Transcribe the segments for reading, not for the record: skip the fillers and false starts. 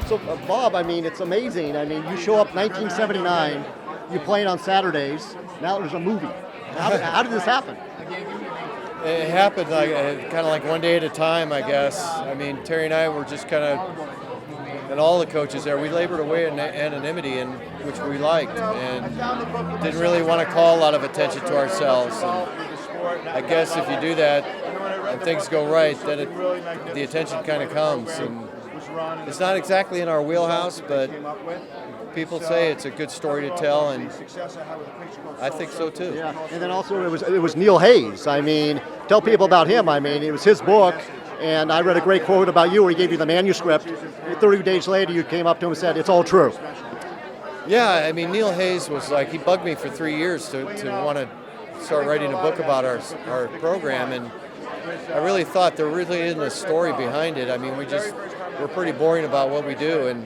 So, Bob, I mean, it's amazing. I mean, you show up 1979, you play it on Saturdays, now there's a movie. How did this happen? It happened like kind of like one day at a time, I guess. I mean, Terry and I were just kind of, and all the coaches there, we labored away in anonymity, and which we liked, and didn't really want to call a lot of attention to ourselves. And I guess if you do that and things go right, then the attention kind of comes. And it's not exactly in our wheelhouse, but people say it's a good story to tell, and I think so too. Yeah, and then also it was Neil Hayes. I mean, tell people about him. I mean, it was his book, and I read a great quote about you where he gave you the manuscript. 30 days later, you came up to him and said, "It's all true." Yeah, I mean, Neil Hayes was like, he bugged me for 3 years to want to start writing a book about our program, and I really thought there really isn't a story behind it. I mean, we're pretty boring about what we do, and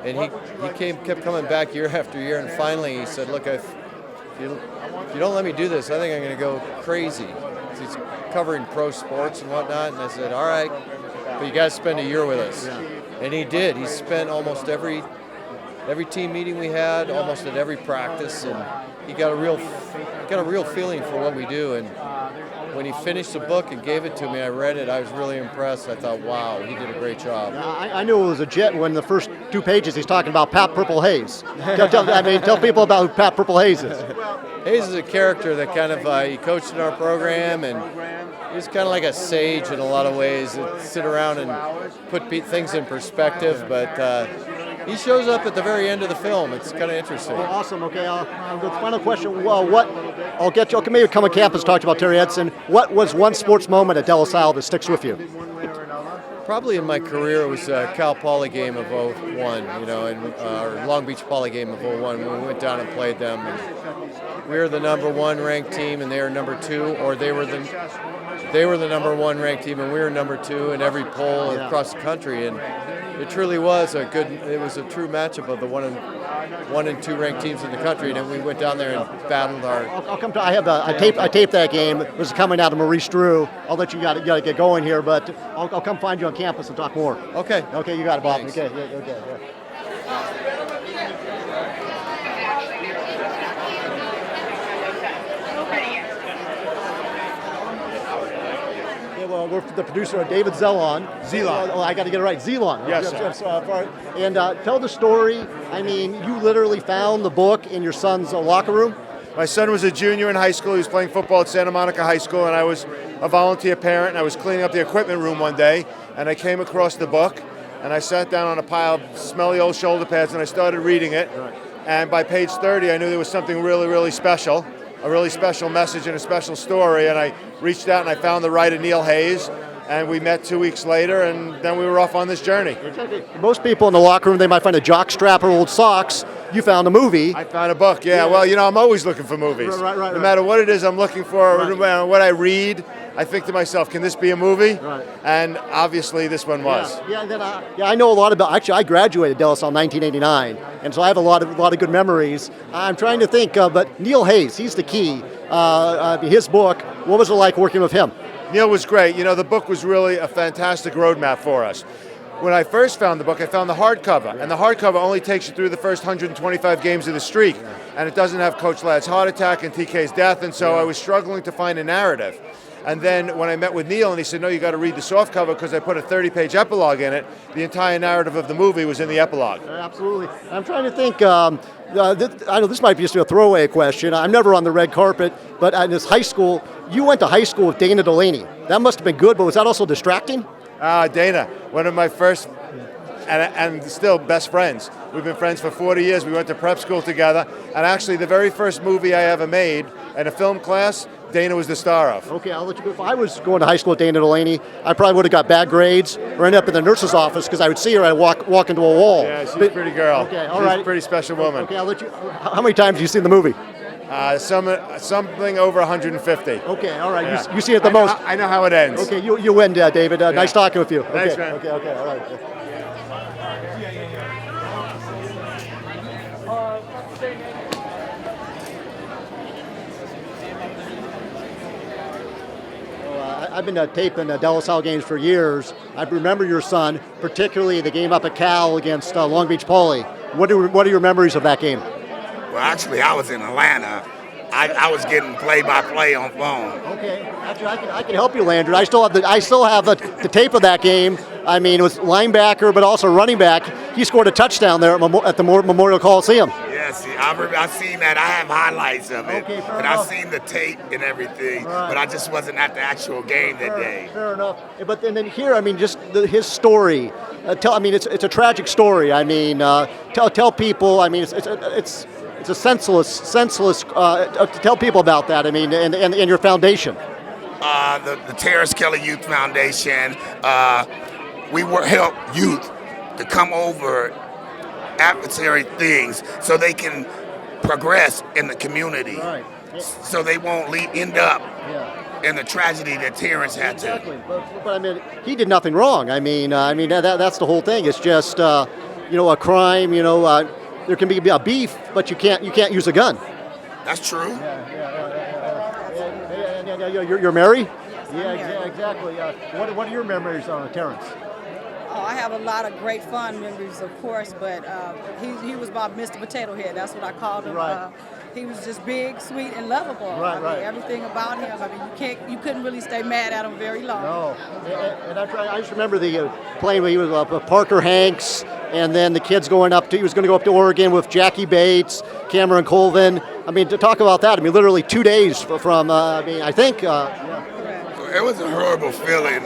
he kept coming back year after year, and finally he said, "Look, if you don't let me do this, I think I'm going to go crazy." He's covering pro sports and whatnot, and I said, "All right, but you got to spend a year with us." Yeah. And he did. He spent almost every team meeting we had, almost at every practice, and he got a real feeling for what we do. And when he finished the book and gave it to me, I read it. I was really impressed. I thought, wow, he did a great job. I knew it was a jet when the first 2 pages he's talking about Pat Purple Hayes. Tell people about who Pat Purple Hayes is. Hayes is a character that kind of, he coached in our program, and he's kind of like a sage in a lot of ways, that sit around and put things in perspective, but he shows up at the very end of the film. It's kind of interesting. Well, awesome. Okay, the final question. Well, I'll get you. Okay, maybe come on campus talk about Terry Edson. What was one sports moment at De La Salle that sticks with you? Probably in my career, it was Cal Poly game of 01, and our Long Beach Poly game of 01, when we went down and played them. And we were the number 1 ranked team, and they were number 2, or they were the number 1 ranked team, and we were number 2 in every poll across the country. And it truly was a true matchup of the 1 and 2 ranked teams in the country, and then we went down there and battled our. I'll come to. I taped that game. It was coming out of Maurice Drew. I'll let you got to get going here, but I'll come find you on campus and talk more. Okay. Okay, you got it, Bob. Thanks. Okay. Yeah. Well, we're the producer of David Zelon. Oh, I got to get it right. Zelon. Yes, sir. And tell the story. I mean, you literally found the book in your son's locker room? My son was a junior in high school. He was playing football at Santa Monica High School, and I was a volunteer parent, and I was cleaning up the equipment room one day, and I came across the book, and I sat down on a pile of smelly old shoulder pads, and I started reading it. Right. And by page 30, I knew there was something really, really special, a really special message and a special story, and I reached out and I found the writer, Neil Hayes, and we met 2 weeks later, and then we were off on this journey. Most people in the locker room, they might find a jock strap or old socks. You found a movie. I found a book, yeah. Well, I'm always looking for movies. Right. No matter what it is I'm looking for, no matter what I read, I think to myself, can this be a movie? Right. And obviously this one was. I know a lot about, actually I graduated De La Salle in 1989, and so I have a lot of good memories. I'm trying to think, but Neil Hayes, he's the key. His book, what was it like working with him? Neil was great. The book was really a fantastic roadmap for us. When I first found the book, I found the hardcover, and the hardcover only takes you through the first 125 games of the streak, and it doesn't have Coach Ladd's heart attack and TK's death, and so I was struggling to find a narrative. And then when I met with Neil, and he said, "No, you got to read the softcover because I put a 30-page epilogue in it," the entire narrative of the movie was in the epilogue. Absolutely. I'm trying to think, I know this might be just a throwaway question. I'm never on the red carpet, but in this high school, you went to high school with Dana Delaney. That must have been good, but was that also distracting? Dana, one of my first and still best friends. We've been friends for 40 years. We went to prep school together. And actually, the very first movie I ever made in a film class, Dana was the star of. Okay, I'll let you go. If I was going to high school with Dana Delaney, I probably would have got bad grades or ended up in the nurse's office because I would see her, I'd walk into a wall. Yeah, she's a pretty girl. Okay, all right. She's a pretty special woman. Okay, I'll let you. How many times have you seen the movie? Something over 150. Okay, all right. Yeah. You see it the most. I know how it ends. Okay, you win, David. Nice talking with you. Thanks, okay, man. Okay, all right. I've been taping De La Salle games for years. I remember your son, particularly the game up at Cal against Long Beach Poly. What are your memories of that game? Well, actually, I was in Atlanta. I was getting play-by-play on phone. Okay, actually, I can help you, Landry. I still have the tape of that game. I mean, it was linebacker, but also running back. He scored a touchdown there at the Memorial Coliseum. Yes, I've seen that. I have highlights of it, Okay, fair and enough. I've seen the tape and everything. Right. But I just wasn't at the actual game that day. Fair enough. But then here, I mean, just his story. It's a tragic story. I mean, tell people. I mean, it's a senseless. Tell people about that. I mean, and your foundation. The Terrence Kelly Youth Foundation. We help youth to come over adversary things so they can progress in the community. Right. So they won't end up Yeah. in the tragedy that Terrence had to. Exactly. But I mean, he did nothing wrong. I mean, that's the whole thing. It's just a crime. There can be a beef, but you can't use a gun. That's true. You're married? Yeah, exactly. What are your memories on Terrence? Oh, I have a lot of great fun memories, of course, but he was my Mr. Potato Head. That's what I called him. Right. He was just big, sweet, and lovable. Right, right. Everything about him. I mean, you couldn't really stay mad at him very long. No. And I just remember the playing when he was Parker Hanks, and then the kids he was going to go up to Oregon with Jackie Bates, Cameron Colvin. I mean, to talk about that, I mean, literally 2 days from, I think. It was a horrible feeling,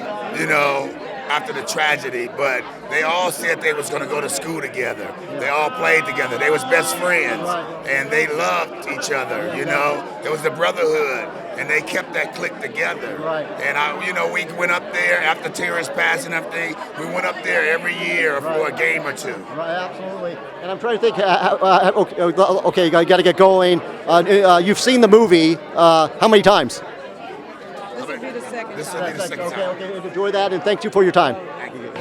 after the tragedy, but they all said they was going to go to school together. They all played together. They was best friends, and they loved each other, There was the brotherhood, and they kept that clique together. Right. And, we went up there after Terrence passed and everything. We went up there every year for a game or two. Right, absolutely. And I'm trying to think, okay, you got to get going. You've seen the movie how many times? This will be the second This time. will be the second time. Okay, enjoy that, and thank you for your time. Thank you.